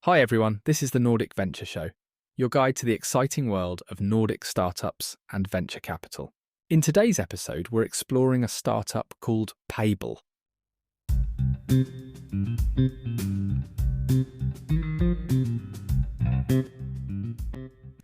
Hi everyone, this is the Nordic Venture Show, your guide to the exciting world of Nordic startups and venture capital. In today's episode, we're exploring a startup called Paebbl.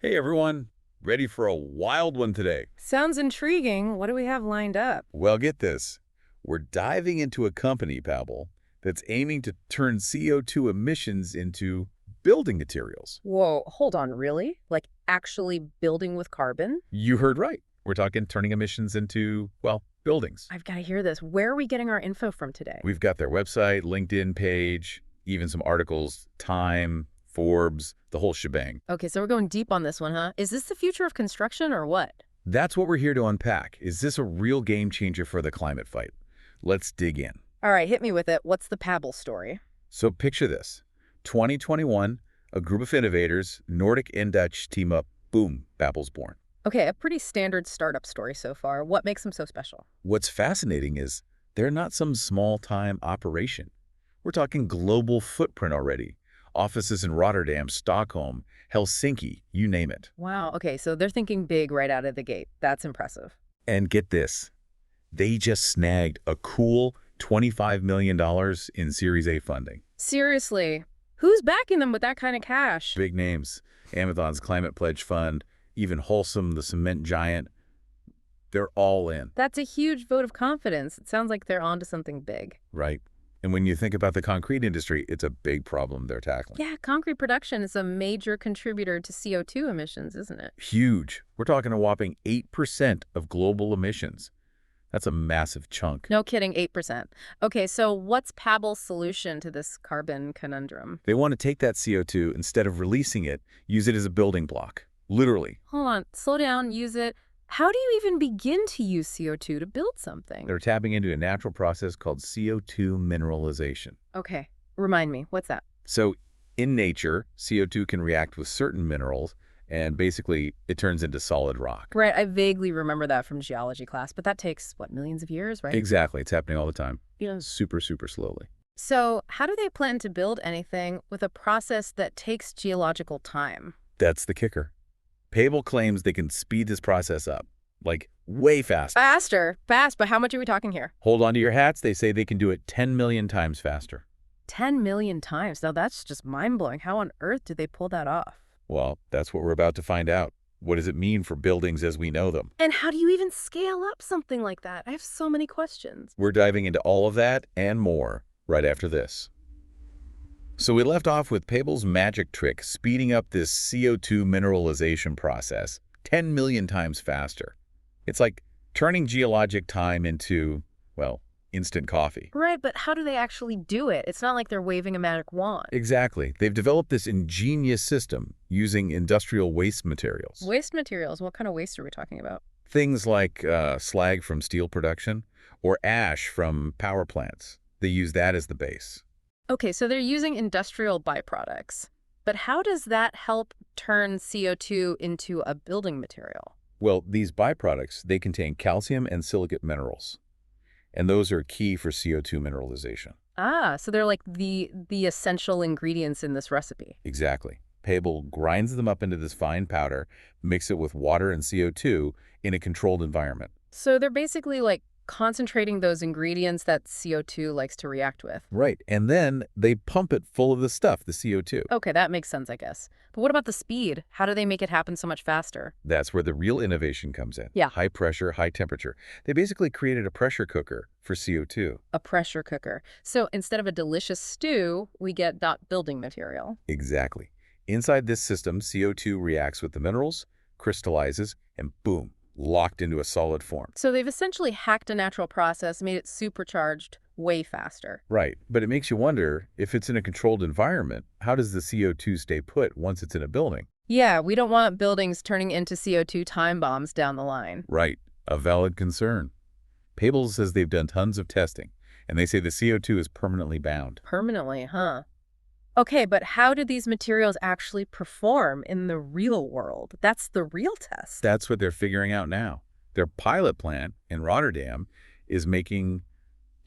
Hey everyone, ready for a wild one today? Sounds intriguing. What do we have lined up? Well, get this. We're diving into a company, Paebbl, that's aiming to turn CO2 emissions into building materials. Whoa, hold on, really? Like actually building with carbon? You heard right. We're talking turning emissions into, well, buildings. I've got to hear this. Where are we getting our info from today? We've got their website, LinkedIn page, even some articles, Time, Forbes, the whole shebang. Okay, so we're going deep on this one, huh? Is this the future of construction or what? That's what we're here to unpack. Is this a real game changer for the climate fight? Let's dig in. All right, hit me with it. What's the Paebbl story? So picture this. 2021, a group of innovators, Nordic and Dutch, team up. Boom, Paebbl's born. Okay, a pretty standard startup story so far. What makes them so special? What's fascinating is they're not some small-time operation. We're talking global footprint already. Offices in Rotterdam, Stockholm, Helsinki, you name it. Wow, okay, so they're thinking big right out of the gate. That's impressive. And get this. They just snagged a cool $25 million in Series A funding. Seriously, who's backing them with that kind of cash? Big names. Amazon's Climate Pledge Fund, even Wholesome, the cement giant. They're all in. That's a huge vote of confidence. It sounds like they're onto something big. Right. And when you think about the concrete industry, it's a big problem they're tackling. Yeah, concrete production is a major contributor to CO2 emissions, isn't it? Huge. We're talking a whopping 8% of global emissions. That's a massive chunk. No kidding, 8%. Okay, so what's Paebbl's solution to this carbon conundrum? They want to take that CO2, instead of releasing it, use it as a building block. Literally. Hold on, slow down, use it. How do you even begin to use CO2 to build something? They're tapping into a natural process called CO2 mineralization. Okay, remind me, what's that? So in nature, CO2 can react with certain minerals, and basically it turns into solid rock. Right, I vaguely remember that from geology class, but that takes, what, millions of years, right? Exactly. It's happening all the time. Yeah. Super, super slowly. So how do they plan to build anything with a process that takes geological time? That's the kicker. Paebbl claims they can speed this process up, like way faster. Fast, but how much are we talking here? Hold on to your hats. They say they can do it 10 million times faster. 10 million times. Now that's just mind-blowing. How on earth do they pull that off? Well, that's what we're about to find out. What does it mean for buildings as we know them? And how do you even scale up something like that? I have so many questions. We're diving into all of that and more right after this. So we left off with Paebbl's magic trick, speeding up this CO2 mineralization process 10 million times faster. It's like turning geologic time into, well, instant coffee. Right, but how do they actually do it? It's not like they're waving a magic wand. Exactly. They've developed this ingenious system using industrial waste materials. Waste materials? What kind of waste are we talking about? Things like slag from steel production or ash from power plants. They use that as the base. Okay, so they're using industrial byproducts. But how does that help turn CO2 into a building material? Well, these byproducts, they contain calcium and silicate minerals. And those are key for CO2 mineralization. Ah, so they're like the essential ingredients in this recipe. Exactly. Paebbl grinds them up into this fine powder, mix it with water and CO2 in a controlled environment. So they're basically like concentrating those ingredients that CO2 likes to react with. Right. And then they pump it full of the stuff, the CO2. Okay, that makes sense, I guess. But what about the speed? How do they make it happen so much faster? That's where the real innovation comes in. Yeah. High pressure, high temperature. They basically created a pressure cooker for CO2. A pressure cooker. So instead of a delicious stew, we get building material. Exactly. Inside this system, CO2 reacts with the minerals, crystallizes, and boom, locked into a solid form. So they've essentially hacked a natural process, made it supercharged way faster. Right. But it makes you wonder, if it's in a controlled environment, how does the CO2 stay put once it's in a building? Yeah, we don't want buildings turning into CO2 time bombs down the line. Right. A valid concern. Paebbl says they've done tons of testing, and they say the CO2 is permanently bound. Permanently, huh? Okay, but how do these materials actually perform in the real world? That's the real test. That's what they're figuring out now. Their pilot plant in Rotterdam is making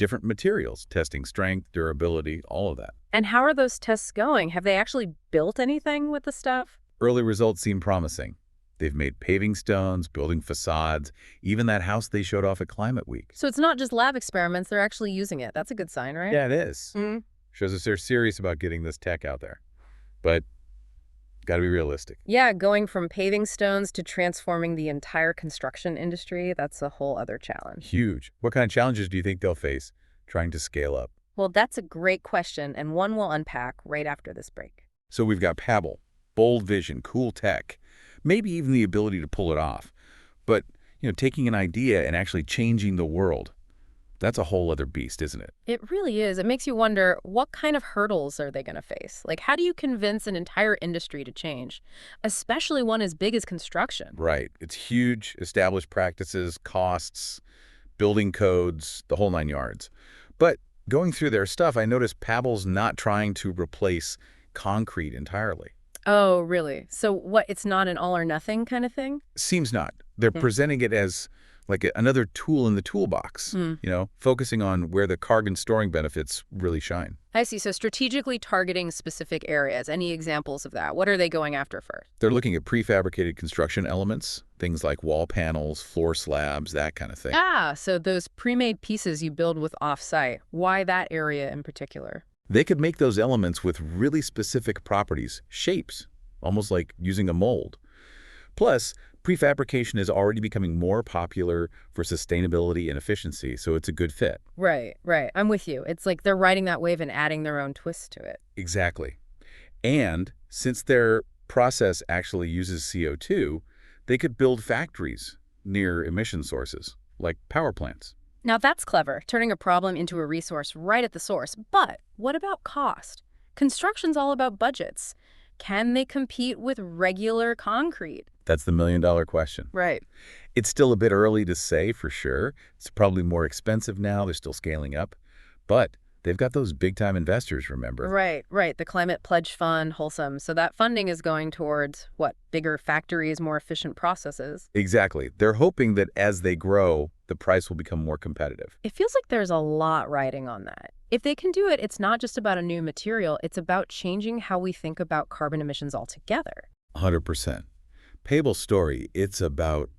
different materials, testing strength, durability, all of that. And how are those tests going? Have they actually built anything with the stuff? Early results seem promising. They've made paving stones, building facades, even that house they showed off at Climate Week. So it's not just lab experiments, they're actually using it. That's a good sign, right? Yeah, it is. Mm. Shows us they're serious about getting this tech out there. But got to be realistic. Yeah, going from paving stones to transforming the entire construction industry, that's a whole other challenge. Huge. What kind of challenges do you think they'll face trying to scale up? Well, that's a great question, and one we'll unpack right after this break. So we've got Paebbl, bold vision, cool tech, maybe even the ability to pull it off. But, taking an idea and actually changing the world, that's a whole other beast, isn't it? It really is. It makes you wonder, what kind of hurdles are they going to face? Like, how do you convince an entire industry to change, especially one as big as construction? Right. It's huge, established practices, costs, building codes, the whole 9 yards. But going through their stuff, I noticed Paebbl's not trying to replace concrete entirely. Oh, really? So what, it's not an all or nothing kind of thing? Seems not. They're presenting it as like another tool in the toolbox, focusing on where the carbon storing benefits really shine. I see. So strategically targeting specific areas. Any examples of that? What are they going after first? They're looking at prefabricated construction elements, things like wall panels, floor slabs, that kind of thing. Ah, so those pre-made pieces you build with off-site. Why that area in particular? They could make those elements with really specific properties, shapes, almost like using a mold. Plus, prefabrication is already becoming more popular for sustainability and efficiency, so it's a good fit. Right, right. I'm with you. It's like they're riding that wave and adding their own twist to it. Exactly. And since their process actually uses CO2, they could build factories near emission sources, like power plants. Now that's clever, turning a problem into a resource right at the source. But what about cost? Construction's all about budgets. Can they compete with regular concrete? That's the million-dollar question. Right. It's still a bit early to say for sure. It's probably more expensive now. They're still scaling up. But they've got those big-time investors, remember? Right, right. The Climate Pledge Fund, Wholesome. So that funding is going towards, what, bigger factories, more efficient processes? Exactly. They're hoping that as they grow, the price will become more competitive. It feels like there's a lot riding on that. If they can do it, it's not just about a new material. It's about changing how we think about carbon emissions altogether. 100%. Paebbl's story, it's about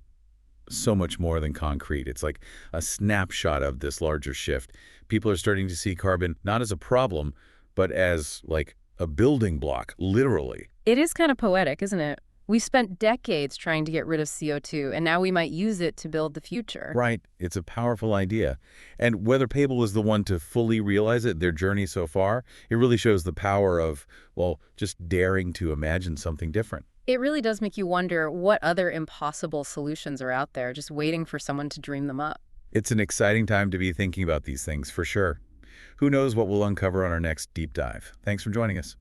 so much more than concrete. It's like a snapshot of this larger shift. People are starting to see carbon not as a problem, but as like a building block, literally. It is kind of poetic, isn't it? We spent decades trying to get rid of CO2, and now we might use it to build the future. Right. It's a powerful idea. And whether Paebbl is the one to fully realize it, their journey so far, it really shows the power of, well, just daring to imagine something different. It really does make you wonder what other impossible solutions are out there, just waiting for someone to dream them up. It's an exciting time to be thinking about these things, for sure. Who knows what we'll uncover on our next deep dive. Thanks for joining us.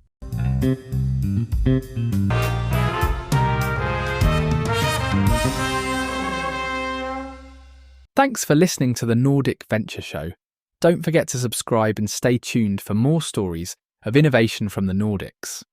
Thanks for listening to the Nordic Venture Show. Don't forget to subscribe and stay tuned for more stories of innovation from the Nordics.